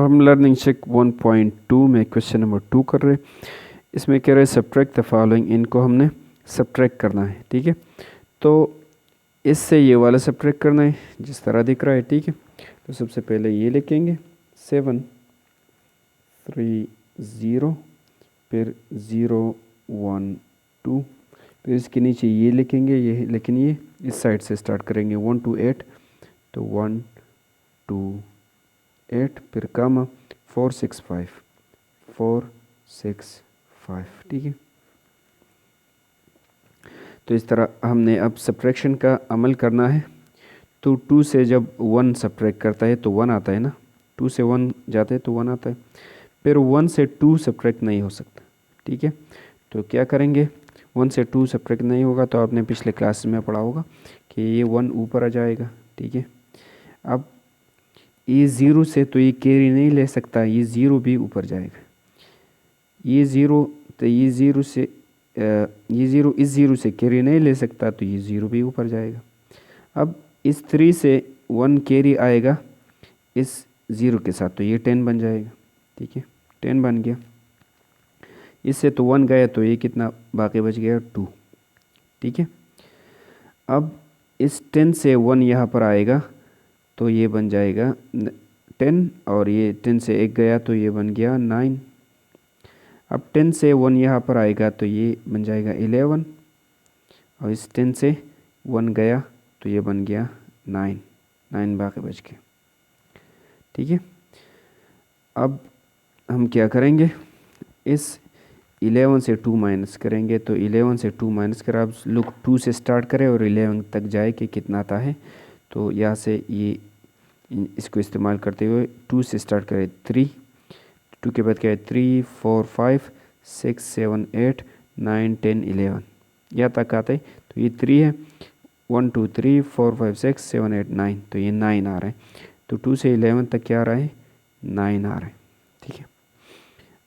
हम learning check 1.2 में question number 2 कर रहे हैं। इसमें कह रहे हैं सब्ट्रैक्ट द फॉलोइंग, इनको हमने सब्ट्रैक्ट करना है। ठीक है, तो इससे ये वाला सब्ट्रैक्ट करना है जिस तरह दिख रहा है। ठीक है, तो सबसे पहले ये लिखेंगे 7 3 0, फिर 0 1 2, फिर इसके नीचे ये लिखेंगे ये, लेकिन ये इस साइड से स्टार्ट करेंगे 1 2 8, तो 1 2 8, फिर कामा 4 6 5 4 6 5। ठीक है, तो इस तरह हमने अब सब्ट्रैक्शन का अमल करना है। तो 2 से जब 1 सब्ट्रैक्ट करता है तो 1 आता है ना, 2 से 1 जाते हैं तो 1 आता है। फिर 1 से 2 सब्ट्रैक्ट नहीं हो सकता। ठीक है, तो क्या करेंगे, 1 से 2 सब्ट्रैक्ट नहीं होगा तो आपने पिछले क्लास में पढ़ा होगा कि ये 1 ऊपर आ जाएगा। ठीक है, अब ये 0 से तो ये कैरी नहीं ले सकता, ये 0 भी ऊपर जाएगा। ये 0 तो ये 0 से ये 0 इस 0 से कैरी नहीं ले सकता, तो ये 0 भी ऊपर जाएगा। अब इस 3 से 1 कैरी आएगा इस 0 के साथ, तो ये 10 बन जाएगा। ठीक है, 10 बन गया। इससे तो 1 गया तो ये कितना बाकी बच गया 2। ठीक है, अब इस 10 से 1 यहाँ पर आएगा तो ये बन जाएगा 10, और ये 10 से 1 गया तो ये बन गया 9। अब 10 से 1 यहाँ पर आएगा तो ये बन जाएगा 11, और इस 10 से 1 गया तो ये बन गया 9, 9 बाकी बच गए। ठीक है, अब हम क्या करेंगे, इस 11 से 2 माइनस करेंगे, तो 11 से 2 माइनस कर आप लोग 2 से स्टार्ट करें और 11 तक जाए कि कितना आता है। तो यहाँ से ये इसको इस्तेमाल करते हुए 2 से स्टार्ट करें, 3, 2 के बाद क्या है 3 4 5 6 7 8 9 10 11, यहाँ तक आते हैं। तो ये 3 है, 1 2 3 4 5 6 7 8 9, तो ये 9 आ रहा है। तो 2 से 11 तक क्या आ रहा है, 9 आ रहा है। ठीक है,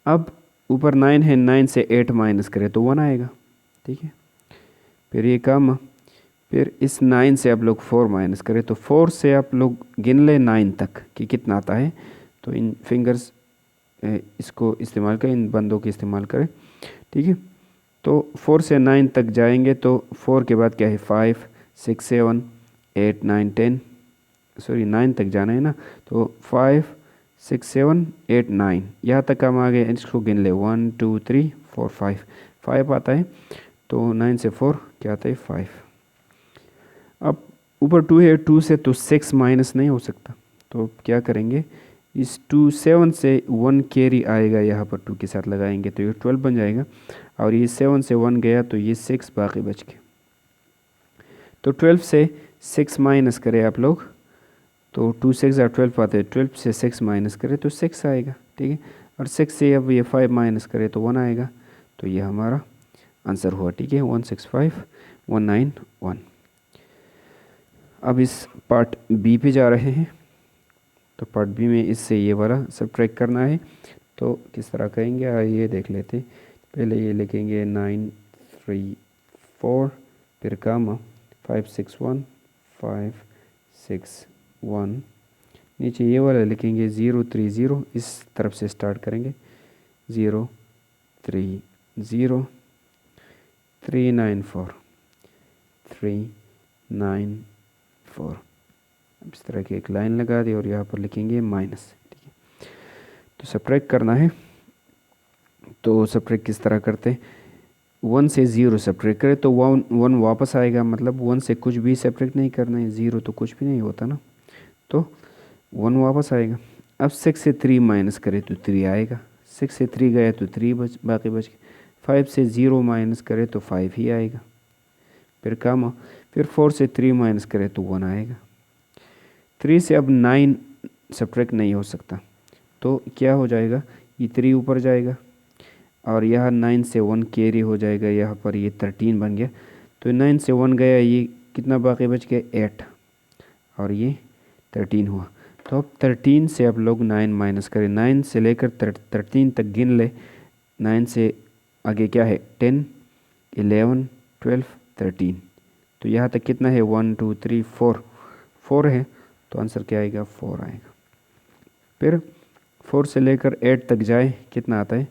अब ऊपर 9 है, 9 से 8 माइनस करें तो 1 आएगा। ठीक है, फिर ये काम, फिर इस 9 से आप लोग 4 माइनस करें, तो 4 से आप लोग गिन ले 9 तक कि कितना आता है। तो इन फिंगर्स इसको इस्तेमाल करें, इन बंदों के इस्तेमाल करें। ठीक है, तो 4 से 9 तक जाएंगे, तो 4 के बाद क्या है 5 6 7 8 9 10, सॉरी 9 तक जाना है ना, तो 5 6 7 8 9, यहाँ तक हम आ गए। इसको गिन ले 1 2 3 4 5, 5 आता है, तो 9 से 4 क्या आता है 5। अब ऊपर 2 है, 2 से तो 6 माइनस नहीं हो सकता, तो क्या करेंगे, इस 2 7 से 1 कैरी आएगा, यहाँ पर 2 के साथ लगाएंगे तो ये 12 बन जाएगा, और ये 7 से 1 गया तो ये 6 बाकी बच गए। तो 12 से 6 माइनस करें आप लोग, तो 2 6 और 12 आते हैं, 12 से 6 माइनस करें तो 6 आएगा। ठीक है, और 6 से अब ये 5 माइनस करें तो 1 आएगा, तो ये हमारा आंसर हुआ। ठीक है, 165 191। अब इस पार्ट बी पे जा रहे हैं, तो पार्ट बी में इससे ये वाला सब्ट्रैक्ट करना है। तो किस तरह करेंगे ये देख लेते। पहले ये लिखेंगे 9 3 4, फिर कामा 5 6 1 5 6 1, नीचे ये वाला लिखेंगे 0 3 0, इस तरफ से स्टार्ट करेंगे 0 3 0 3 9 4 3 9 4। अब इस तरह की एक लाइन लगा दी और यहाँ पर लिखेंगे माइनस। ठीक है, तो सब्ट्रैक्ट करना है, तो सब्ट्रैक्ट किस तरह करते हैं, 1 से 0 सब्ट्रैक्ट करें तो 1 वापस आएगा, मतलब 1 से कुछ भी सब्ट्रैक्ट नहीं करना है, 0 तो कुछ भी नहीं होता ना, तो 1 वापस आएगा। अब 6 से 3 माइनस करें तो 3 आएगा, 6 से 3 गया तो 3 बाकी बच गए। 5 से 0 माइनस करें तो 5 ही आएगा, फिर कामा, फिर 4 से 3 माइनस करें तो 1 आएगा। 3 से अब 9 सब्ट्रैक्ट नहीं हो सकता, तो क्या हो जाएगा, ये 3 ऊपर जाएगा, और यह 9 से 1 कैरी हो जाएगा, यहाँ पर ये 13 बन गया। तो 9 से 1 गया, ये कितना बाकी बच गया 8, और ये 13 हुआ। तो अब 13 से आप लोग 9 माइनस करें, 9 से लेकर 13 तक गिन ले। 9 से आगे क्या है 10 11 12 13, तो यहाँ तक कितना है 1 2 3 4 है, तो आंसर क्या आएगा 4 आएगा। फिर 4 से लेकर 8 तक जाए कितना आता है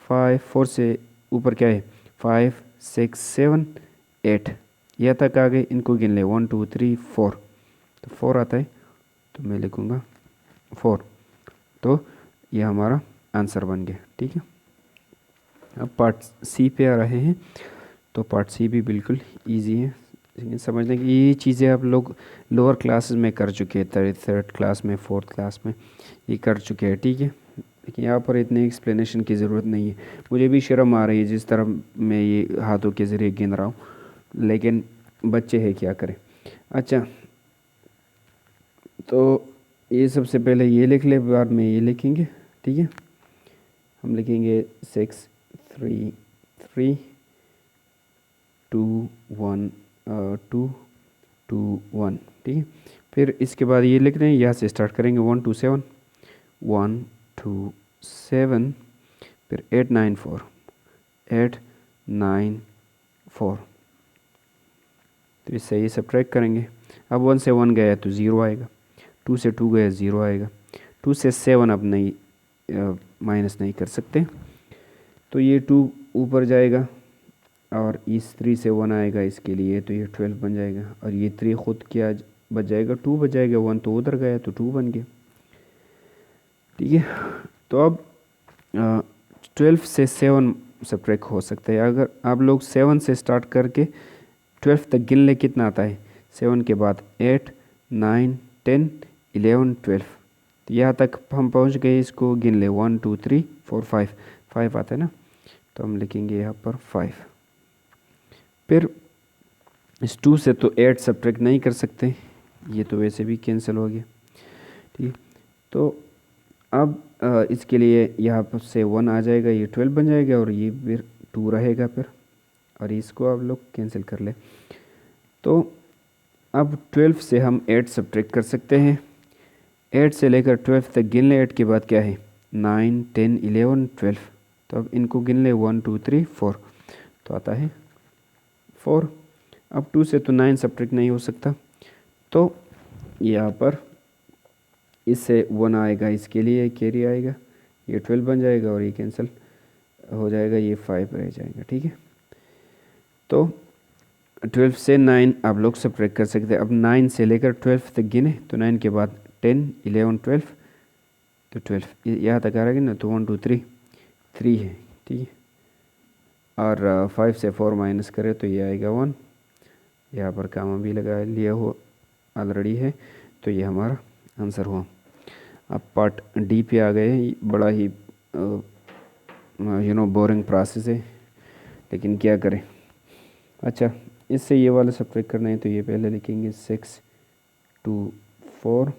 5, 4 से ऊपर क्या है 5 6 7 8, यह तक आ गए, इनको गिन ले 1 2 3 4, तो 4 आता है, तो मैं लिखूँगा 4, तो यह हमारा आंसर बन गया। ठीक है, अब पार्ट सी पे आ रहे हैं, तो पार्ट सी भी बिल्कुल इजी है, लेकिन समझने की ये चीज़ें आप लोग लोअर क्लासेस में कर चुके हैं, थर्ड क्लास में, फोर्थ क्लास में ये कर चुके हैं। ठीक है, लेकिन यहाँ पर इतने एक्सप्लेनेशन की ज़रूरत नहीं है। मुझे भी शर्म आ रही है जिस तरह मैं ये हाथों के ज़रिए गिन रहा हूँ, लेकिन बच्चे हैं क्या करें। अच्छा, तो ये सबसे पहले ये लिख ले, बाद में ये लिखेंगे। ठीक है, हम लिखेंगे 6 3 3 2 1 2 2 1। ठीक है, फिर इसके बाद ये लिख रहे हैं, यहाँ से स्टार्ट करेंगे 1 2 7 1 2 7, फिर 8 9 4 8 9 4, तो इससे ये सब्ट्रैक्ट करेंगे। अब 1 से 1 गया तो 0 आएगा, 2 से 2 गया 0 आएगा, 2 से 7 अब नहीं माइनस नहीं कर सकते, तो ये 2 ऊपर जाएगा, और इस 3 से 1 आएगा इसके लिए, तो ये 12 बन जाएगा, और ये 3 खुद क्या बच जाएगा 2 बच जाएगा, 1 तो उधर गया तो 2 बन गया। ठीक है, तो अब 12 से 7 सब्ट्रैक्ट हो सकता है। अगर आप लोग 7 से स्टार्ट करके 12 तक गिन ले, कितना आता है 7 के बाद 8 9 10 11 12, तो यहाँ तक हम पहुँच गए, इसको गिन ले 1 2 3 4 5 5 आता है ना, तो हम लिखेंगे यहाँ पर 5। फिर इस 2 से तो 8 सब्ट्रैक्ट नहीं कर सकते, ये तो वैसे भी कैंसिल हो गया। ठीक, तो अब इसके लिए यहाँ पर से 1 आ जाएगा, ये 12 बन जाएगा, और ये फिर 2 रहेगा फिर, और इसको आप लोग कैंसिल कर ले। तो अब 12 से हम 8 सब्ट्रैक्ट कर सकते हैं, 8 से लेकर 12 तक गिन ले, 8 के बाद क्या है 9 10 11 12, तो अब इनको गिन ले 1 2 3 4, तो आता है 4। अब 2 से तो 9 सब्ट्रैक्ट नहीं हो सकता, तो यहाँ पर इससे 1 आएगा, इसके लिए कैरी आएगा, ये 12 बन जाएगा, और ये कैंसिल हो जाएगा, ये 5 रह जाएगा। ठीक है, तो 12 से 9 आप लोग सब्ट्रैक्ट कर सकते हैं। अब 9 से लेकर 12 तक गिने, तो 9 के बाद 10 11 12, तो 12 यहाँ तक आ रहा है ना, तो 1 2 3 3 है। ठीक है, और 5 से 4 माइनस करें तो ये आएगा 1, यहाँ पर कामा भी लगा लिया हो ऑलरेडी है, तो ये हमारा आंसर हुआ। अब पार्ट डी पे आ गए, बड़ा ही बोरिंग प्रोसेस है, लेकिन क्या करें। अच्छा, इससे ये वाला सब्ट्रैक्ट करना है, तो ये पहले लिखेंगे 6 2 4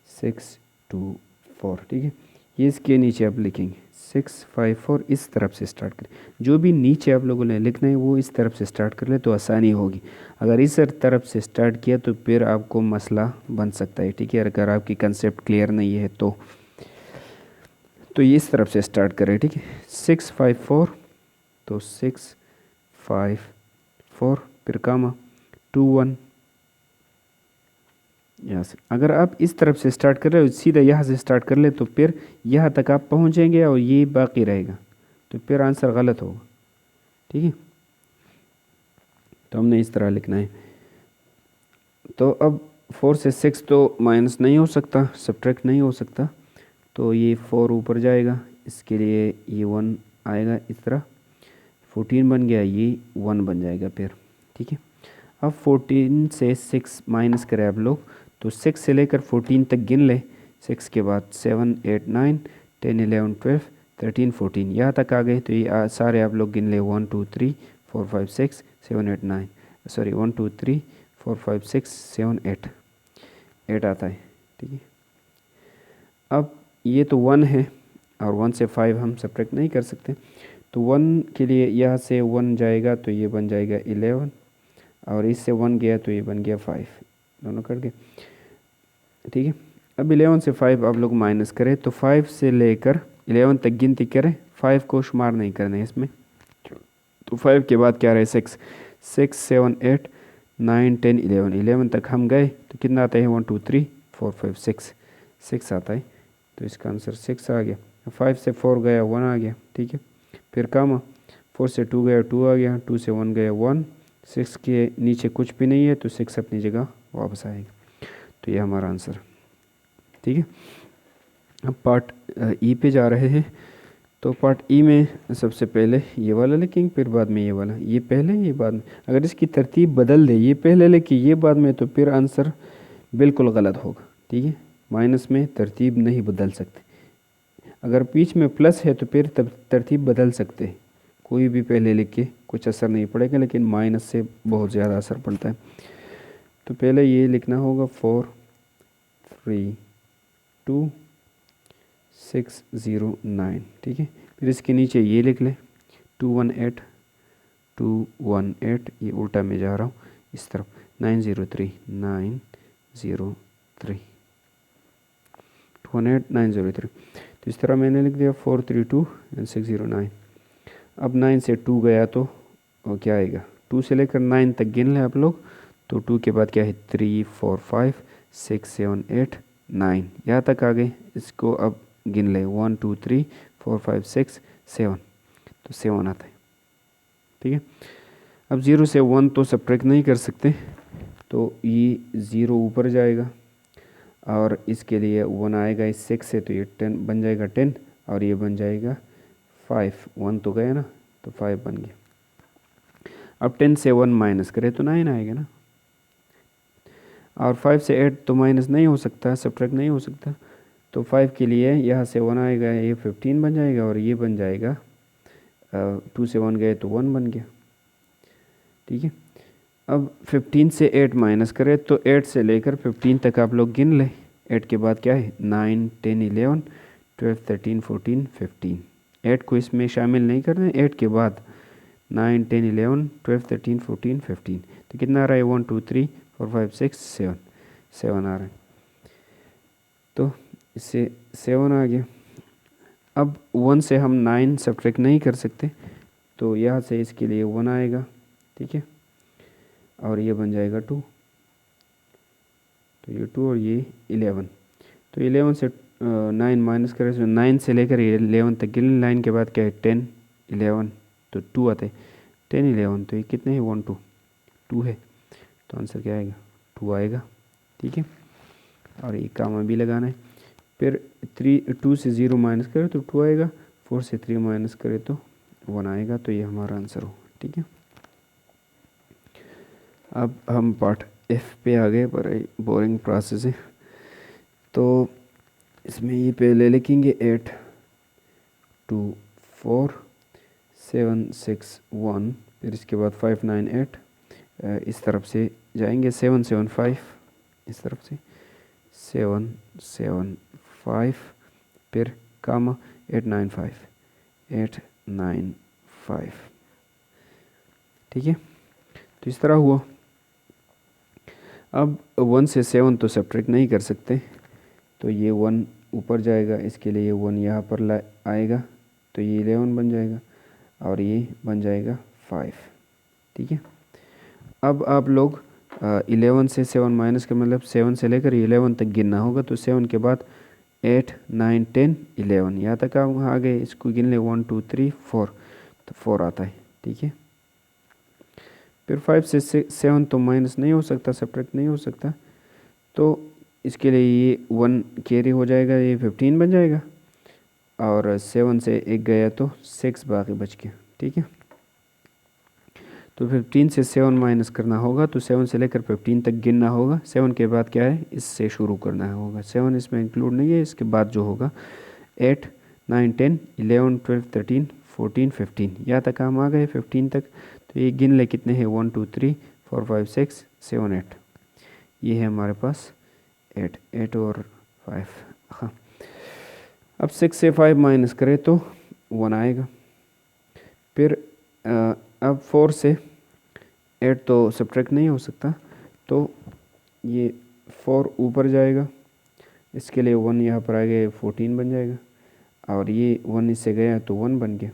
6 2 4। ठीक है, ये इसके नीचे आप लिखेंगे 6 5 4, इस तरफ से स्टार्ट करें। जो भी नीचे आप लोगों ने लिखना है वो इस तरफ से स्टार्ट कर ले तो आसानी होगी। अगर इस तरफ से स्टार्ट किया तो फिर आपको मसला बन सकता है। ठीक है, अगर आपकी कंसेप्ट क्लियर नहीं है तो ये इस तरफ से स्टार्ट करें। ठीक है, 6 5 4, तो 6 5 4, फिर कामा 2 1, यहाँ से अगर आप इस तरफ से स्टार्ट कर रहे हो, सीधा यहाँ से स्टार्ट कर ले, तो फिर यहाँ तक आप पहुँचेंगे और ये बाकी रहेगा, तो फिर आंसर गलत होगा। ठीक है, तो हमने इस तरह लिखना है। तो अब 4 से 6 तो माइनस नहीं हो सकता, सब्ट्रैक्ट नहीं हो सकता, तो ये 4 ऊपर जाएगा, इसके लिए ये 1 आएगा, इस तरह 14 बन गया, ये 1 बन जाएगा फिर। ठीक है, अब 14 से 6 माइनस करें आप लोग, तो 6 से लेकर 14 तक गिन ले, 6 के बाद 7 8 9 10 11 12 13 14, यहाँ तक आ गए, तो ये सारे आप लोग गिन ले 1 2 3 4 5 6 7 8 9, सॉरी 1 2 3 4 5 6 7 8 8 आता है। ठीक है, अब ये तो 1 है, और 1 से 5 हम सब्ट्रैक्ट नहीं कर सकते, तो 1 के लिए यहाँ से 1 जाएगा, तो ये बन जाएगा 11, और इससे 1 गया तो ये बन गया 5, दोनों कट गए। ठीक है, अब 11 से 5 आप लोग माइनस करें, तो 5 से लेकर 11 तक गिनती करें, 5 को शुमार नहीं करना है इसमें, तो 5 के बाद क्या रहे 6 6 7 8 9 10 11 11 तक हम गए, तो कितना आता है 1 2 3 4 5 6 6 आता है, तो इसका आंसर 6 आ गया। 5 से 4 गया 1 आ गया, ठीक है। फिर कामा 4 से 2 गया 2 आ गया, 2 से 1 गया 1, 6 के नीचे कुछ भी नहीं है तो 6 अपनी जगह वापस आएगा। तो ये हमारा आंसर, ठीक है। अब पार्ट ई पे जा रहे हैं। तो पार्ट ई में सबसे पहले ये वाला लिखेंगे, फिर बाद में ये वाला, ये पहले ये बाद में। अगर इसकी तरतीब बदल दे, ये पहले लिखी ये बाद में, तो फिर आंसर बिल्कुल गलत होगा, ठीक है। माइनस में तरतीब नहीं बदल सकते। अगर बीच में प्लस है तो फिर तरतीब बदल सकते हैं, कोई भी पहले लिख के कुछ असर नहीं पड़ेगा, लेकिन माइनस से बहुत ज़्यादा असर पड़ता है। तो पहले ये लिखना होगा 4 3 2 6 0 9, ठीक है। फिर इसके नीचे ये लिख लें 218 218, ये उल्टा में जा रहा हूँ इस तरफ, 903 903 218 903। तो इस तरह मैंने लिख दिया 432 एंड 609। अब 9 से 2 गया तो क्या आएगा, 2 से लेकर 9 तक गिन लें आप लोग। तो 2 के बाद क्या है 3 4 5 6 7 8 9, यहाँ तक आ गए। इसको अब गिन लें 1 2 3 4 5 6 7, तो 7 आता है, ठीक है। अब 0 से 1 तो सब्ट्रैक्ट नहीं कर सकते, तो ये 0 ऊपर जाएगा और इसके लिए 1 आएगा इस 6 से, तो ये 10 बन जाएगा 10, और ये बन जाएगा 5, 1 तो गया ना, तो 5 बन गया। अब 10 से 1 माइनस करें तो 9 आएगा ना, और 5 से 8 तो माइनस नहीं हो सकता, सब्ट्रैक्ट नहीं हो सकता। तो 5 के लिए यहाँ से 1 आएगा, ये 15 बन जाएगा, और ये बन जाएगा 2 से 1 गए तो 1 बन गया, ठीक है। अब 15 से 8 माइनस करें तो 8 से लेकर 15 तक आप लोग गिन लें। 8 के बाद क्या है 9 10 11 12 13 14 15, 8 को इसमें शामिल नहीं करना है। 8 के बाद 9 10 11 12 13 14 15, तो कितना आ रहा है 1 2 3 4 5 6 7 7 आ रहा है, तो इससे 7 आ गया। अब 1 से हम 9 सब्ट्रैक्ट नहीं कर सकते, तो यहाँ से इसके लिए 1 आएगा, ठीक है, और ये बन जाएगा 2, तो ये 2 और ये 11। तो 11 से 9 माइनस करें तो 9 से लेकर 11 तक गिन, 9 के बाद क्या है 10 11, तो 2 आते हैं, 10 11, तो ये कितने हैं 1 2 2 है, तो आंसर क्या आएगा 2 आएगा, ठीक है। और ये कामा भी लगाना है। फिर 2 से 0 माइनस करें तो 2 आएगा, 4 से 3 माइनस करें तो 1 आएगा, तो ये हमारा आंसर हो, ठीक है। अब हम पार्ट एफ पे आ गए, बड़ा बोरिंग प्रोसेस है। तो इसमें ये पहले लिखेंगे 8 2 4 7 6 1, फिर इसके बाद 5 9 8, इस तरफ से जाएंगे 7 7 5, इस तरफ से 7 7 5, फिर कामा 8 9 5 8 9 5, ठीक है। तो इस तरह हुआ। अब 1 से 7 तो सब्ट्रैक्ट नहीं कर सकते, तो ये 1 ऊपर जाएगा, इसके लिए 1 यहाँ पर आएगा, तो ये 11 बन जाएगा, और ये बन जाएगा 5, ठीक है। अब आप लोग 11 से 7 माइनस का मतलब 7 से लेकर 11 तक गिनना होगा, तो 7 के बाद 8 9 10 11, यहाँ तक आप आ गए। इसको गिन ले 1 2 3 4, तो 4 आता है, ठीक है। फिर 5 से 7 तो माइनस नहीं हो सकता, सब्ट्रैक्ट नहीं हो सकता, तो इसके लिए ये 1 कैरी हो जाएगा, ये 15 बन जाएगा, और 7 से 1 गया तो 6 बाकी बच गया, ठीक है। तो 15 से 7 माइनस करना होगा, तो 7 से लेकर 15 तक गिनना होगा। 7 के बाद क्या है, इससे शुरू करना होगा, 7 इसमें इंक्लूड नहीं है, इसके बाद जो होगा 8 9 10 11 12 13 14 15, यहाँ तक हम आ गए 15 तक। तो ये गिन ले कितने हैं 1 2 3 4 5 6 7 8, ये है हमारे पास 8 और 5, हाँ। अब 6 से 5 माइनस करें तो 1 आएगा। फिर अब 4 से 8 तो सब्ट्रैक्ट नहीं हो सकता, तो ये 4 ऊपर जाएगा, इसके लिए 1 यहाँ पर आ गया, 14 बन जाएगा, और ये 1 इससे गया तो 1 बन गया,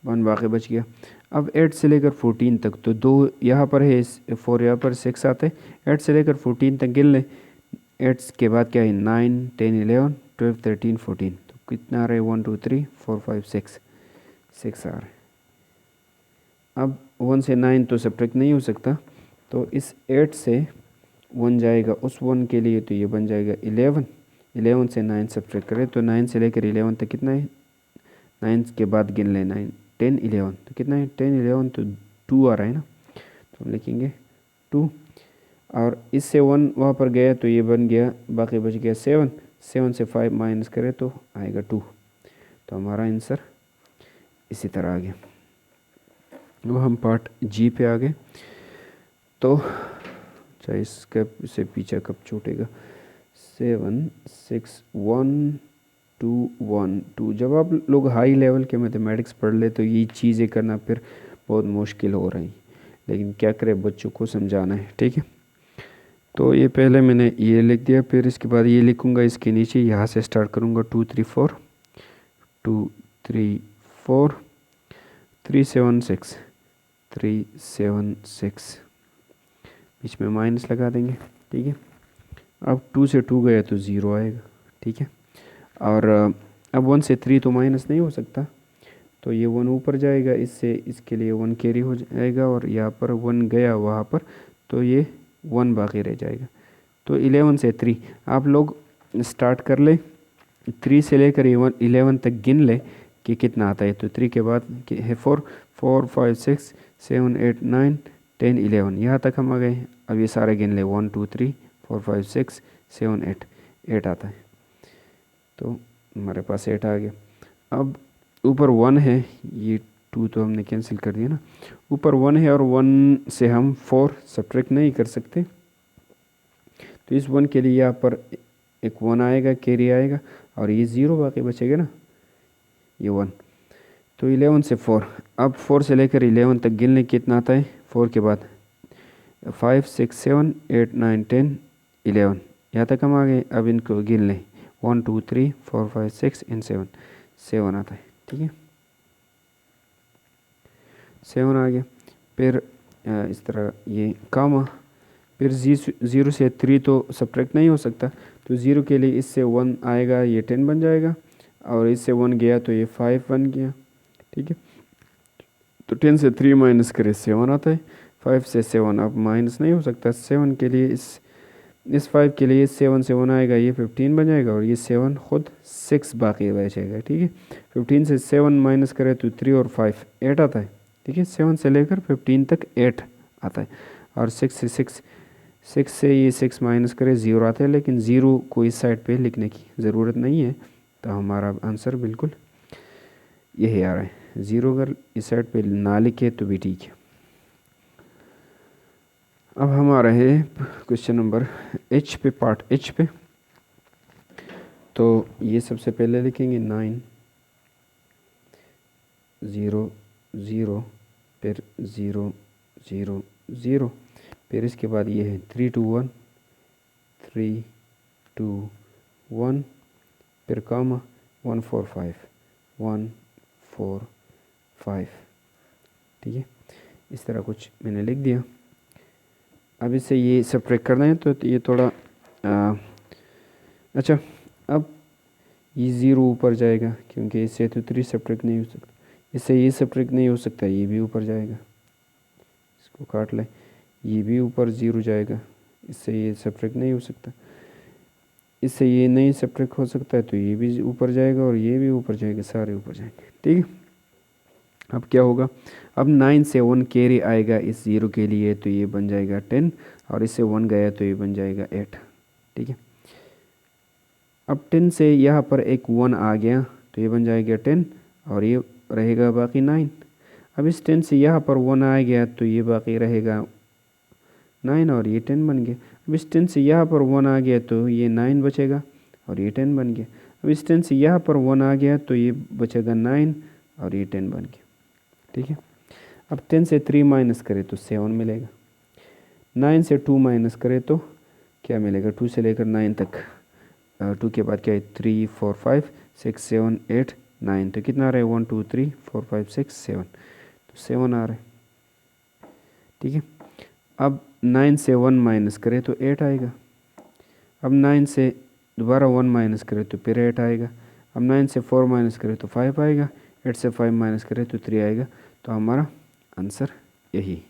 1 बाकी बच गया। अब 8 से लेकर 14 तक, तो 2 यहाँ पर है, 4 यहाँ पर, 6 आते हैं। 8 से लेकर 14 तक गिन लें। 8 के बाद क्या है 9 10 11 12 13 14, तो कितना आ रहा है 1 2 3 4 5 6, 6 आ रहा है। अब 1 से 9 तो सब्ट्रैक्ट नहीं हो सकता, तो इस 8 से 1 जाएगा उस 1 के लिए, तो ये बन जाएगा 11। 11 से 9 सब्ट्रैक्ट करें तो 9 से लेकर 11 तक कितना है, 9 के बाद गिन लें 9 10 11, तो कितना है 10 11, तो 2 आ रहा है ना, तो हम लिखेंगे 2। और इससे 1 वहाँ पर गया तो ये बन गया, बाकी बच गया 7। 7 से 5 माइनस करें तो आएगा 2, तो हमारा आंसर इसी तरह आ गया। अब हम पार्ट जी पे आ गए। तो चाहे इसका से पीछे कब छूटेगा, 7 6 1 2 1 2। जब आप लोग हाई लेवल के मैथमेटिक्स पढ़ ले तो ये चीज़ें करना फिर बहुत मुश्किल हो रही, लेकिन क्या करें, बच्चों को समझाना है, ठीक है। तो ये पहले मैंने ये लिख दिया, फिर इसके बाद ये लिखूँगा इसके नीचे, यहाँ से स्टार्ट करूँगा 2 3 4 2 3 4 3 7 6 3 7 6, बीच में माइनस लगा देंगे, ठीक है। अब 2 से 2 गया तो 0 आएगा, ठीक है। और अब 1 से 3 तो माइनस नहीं हो सकता, तो ये 1 ऊपर जाएगा, इससे इसके लिए 1 कैरी हो जाएगा, और यहाँ पर 1 गया वहाँ पर, तो ये 1 बाकी रह जाएगा। तो 11 से 3 आप लोग स्टार्ट कर ले, 3 से लेकर 11 तक गिन ले कि कितना आता है। तो 3 के बाद है 4 4 5 6 7 8 9 10 11, यहाँ तक हम आ गए। अब ये सारे गिन ले 1 2 3 4 5 6 7 8, 8 आता है, तो हमारे पास 8 आ गया। अब ऊपर 1 है, ये 2 तो हमने कैंसिल कर दिया ना, ऊपर 1 है और 1 से हम 4 सब्ट्रैक्ट नहीं कर सकते, तो इस 1 के लिए यहाँ पर एक 1 आएगा, कैरी आएगा, और ये 0 बाकी बचेगा ना, ये 1। तो 11 से 4, अब 4 से लेकर 11 तक गिन लें कितना आता है। 4 के बाद 5 6 7 8 9 10 11, यहाँ तक हम आ गए। अब इनको गिन लें 1 2 3 4 5 6 एंड 7, 7 आता है, ठीक है, 7 आ गया। फिर इस तरह ये कामा, फिर 0 से 3 तो सब्ट्रैक्ट नहीं हो सकता, तो 0 के लिए इससे 1 आएगा, ये 10 बन जाएगा, और इससे 1 गया तो ये 5 बन गया, ठीक है। तो 10 से 3 माइनस करें 7 आता है। 5 से 7 अब माइनस नहीं हो सकता, 7 के लिए इस 5 के लिए 7 से 1 आएगा, ये 15 बन जाएगा, और ये 7 खुद 6 बाकी बचेगा, ठीक है। 15 से 7 माइनस करें तो 3 और 5 8 आता है, ठीक है। 7 से लेकर 15 तक 8 आता है, और 6 से ये 6 माइनस करें 0 आता है, लेकिन 0 को इस साइड पे लिखने की ज़रूरत नहीं है, तो हमारा आंसर बिल्कुल यही आ रहा है। 0 अगर इस साइड पे ना लिखे तो भी ठीक है। अब हम आ रहे हैं क्वेश्चन नंबर एच पे, पार्ट एच पे। तो ये सबसे पहले लिखेंगे 9 0 0, फिर 0 0 0, फिर इसके बाद ये है 3 2 1 3 2 1, फिर कामा 1 4 5 1 4 5, ठीक है। इस तरह कुछ मैंने लिख दिया। अब इससे ये सब्ट्रैक्ट करना है, तो ये थोड़ा अच्छा, अब ये 0 ऊपर जाएगा, क्योंकि इससे तो 3 सब्ट्रैक्ट नहीं हो सकता, इससे ये सब्ट्रैक्ट नहीं हो सकता, ये भी ऊपर जाएगा, इसको काट लें, ये भी ऊपर 0 जाएगा, इससे ये सब्ट्रैक्ट नहीं हो सकता, इससे ये नहीं सब्ट्रैक्ट हो सकता है, तो ये भी ऊपर जाएगा और ये भी ऊपर जाएगा, सारे ऊपर जाएंगे, ठीक है। अब क्या होगा, अब 9 से 1 कैरी आएगा इस 0 के लिए, तो ये बन जाएगा 10, और इससे 1 गया तो ये बन जाएगा 8, ठीक है। अब 10 से यहाँ पर एक 1 आ गया, तो ये बन जाएगा 10, और ये रहेगा बाकी 9। अब इस 10 से यहाँ पर 1 आ गया, तो ये बाकी रहेगा 9, और ये 10 बन गया। अब इस 10 से यहाँ पर 1 आ गया, तो ये 9 बचेगा, और ये 10 बन गया। अब इस 10 से यहाँ पर 1 आ गया, तो ये बचेगा 9, और ये 10 बन गया, ठीक है। अब 10 से 3 माइनस करें तो 7 मिलेगा, 9 से 2 माइनस करें तो क्या मिलेगा, 2 से लेकर 9 तक, 2 के बाद क्या है 3 4 5 6 7 8 9, तो कितना आ रहा है 1 2 3 4 5 6 7, तो 7 आ रहा है, ठीक है। अब 9 से 1 माइनस करें तो 8 आएगा। अब 9 से दोबारा 1 माइनस करें तो फिर 8 आएगा। अब 9 से 4 माइनस करें तो 5 आएगा, 8 से 5 माइनस करें तो 3 आएगा। तो हमारा आंसर यही।